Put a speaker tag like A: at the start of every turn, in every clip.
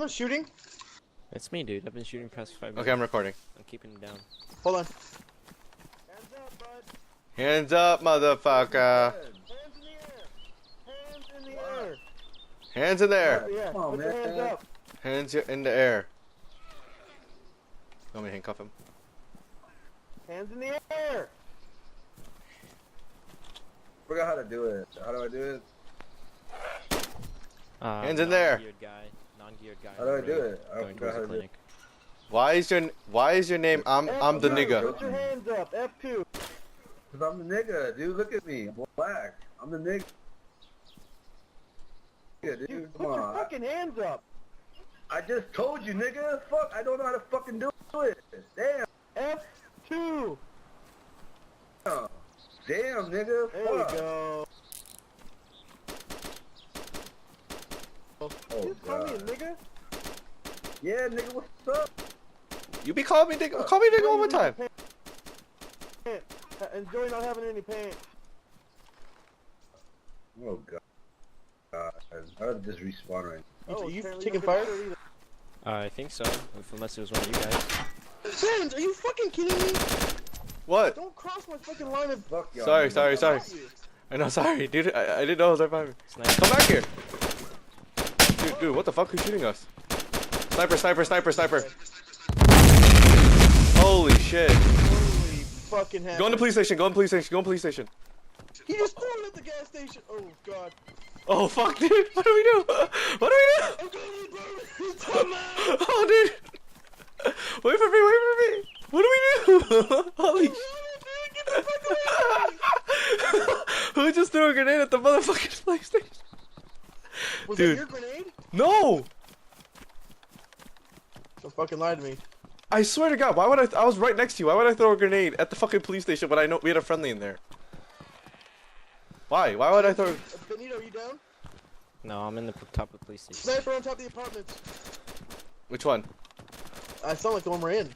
A: I'm shooting.
B: It's me, dude. I've been shooting past 5 minutes.
C: Okay, I'm recording.
B: I'm keeping him down.
A: Hold on.
D: Hands up, bud.
C: Hands up, motherfucker.
D: Hands in the air.
C: Hands in there.
D: Oh, yeah.
A: Come on,
D: Put your
A: man.
D: hands up.
C: Hands in the air. Want me to handcuff him?
D: Hands in the air.
E: Forgot how to do it. How do I do it?
C: Hands in there.
B: Non-geared guy.
E: How do I do it? I
B: Going
E: forgot
B: towards
E: how
B: the
E: to do
B: clinic.
E: it.
C: Why is your name? I'm the
D: F2.
C: nigga.
D: Put your hands up. F2.
E: Cause I'm the nigga, dude. Look at me. I'm black. I'm the nigga. Dude,
D: Dude,
E: come
D: put your
E: on.
D: fucking hands up.
E: I just told you, nigga. Fuck. I don't know how to fucking do it. Damn.
D: F2.
E: Damn, nigga.
D: There
E: Fuck.
D: we go.
E: Oh,
D: Just call me a
E: God.
D: nigga.
E: Yeah, nigga. What's up?
C: You be calling me nigga? Call me nigga one more time.
D: Enjoy not having any pants.
E: Oh God. I would just respawn right now.
A: Are you
D: apparently
A: taking
D: nobody
A: fire?
D: said either.
B: I think so. Unless it was one of you guys.
A: Benz, are you fucking kidding me?
C: What?
A: Don't cross my fucking line of.
E: Fuck y'all.
C: Sorry,
E: nigga.
C: sorry. I know, sorry, dude. I didn't know it was right behind me.
B: Sniper.
C: Come back here. Dude, what the fuck? Who's shooting us? Sniper. Holy shit.
A: Holy fucking hell.
C: Go in the police station.
A: He just threw it at the gas station. Oh god.
C: Oh fuck, dude. What do we do?
A: I'm going to burn. Come on.
C: Oh, dude. Wait for me. What do we do? Holy shit.
A: Get the fuck away from me.
C: Who just threw a grenade at the motherfucking PlayStation?
A: Was
C: Dude.
A: that your grenade?
C: No!
A: Don't fucking lie to me.
C: I swear to God, why would I was right next to you. Why would I throw a grenade at the fucking police station when I know we had a friendly in there? Why? Why would I throw...
A: Benito, are you down?
B: No, I'm in the top of the police station.
A: Sniper on top of the apartments.
C: Which one?
A: I sound like the one we're in.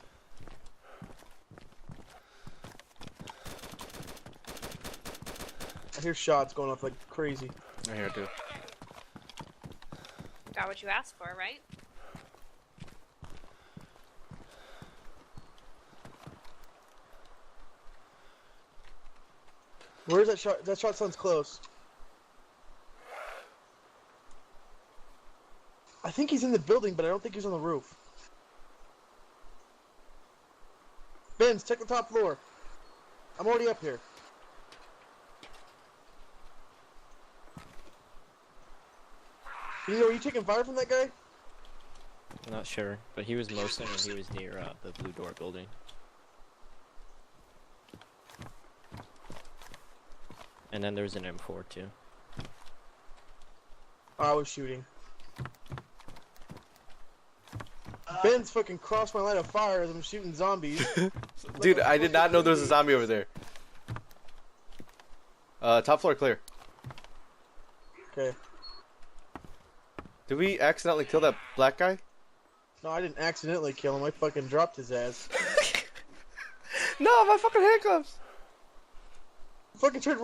A: I hear shots going off like crazy.
C: I hear it, dude.
F: Got what you asked for, right?
A: Where's that shot? That shot sounds close. I think he's in the building, but I don't think he's on the roof. Benz, check the top floor. I'm already up here. Are you taking fire from that guy?
B: I'm not sure, but he was mostly when he was near the blue door building. And then there's an M4 too.
A: I was shooting. Ben's fucking crossed my line of fire as I'm shooting zombies.
C: Dude, I did not know there was a zombie over there. Top floor clear.
A: Okay.
C: Did we accidentally kill that black guy?
A: No, I didn't accidentally kill him. I fucking dropped his ass.
C: No, my fucking handcuffs!
A: Fucking turned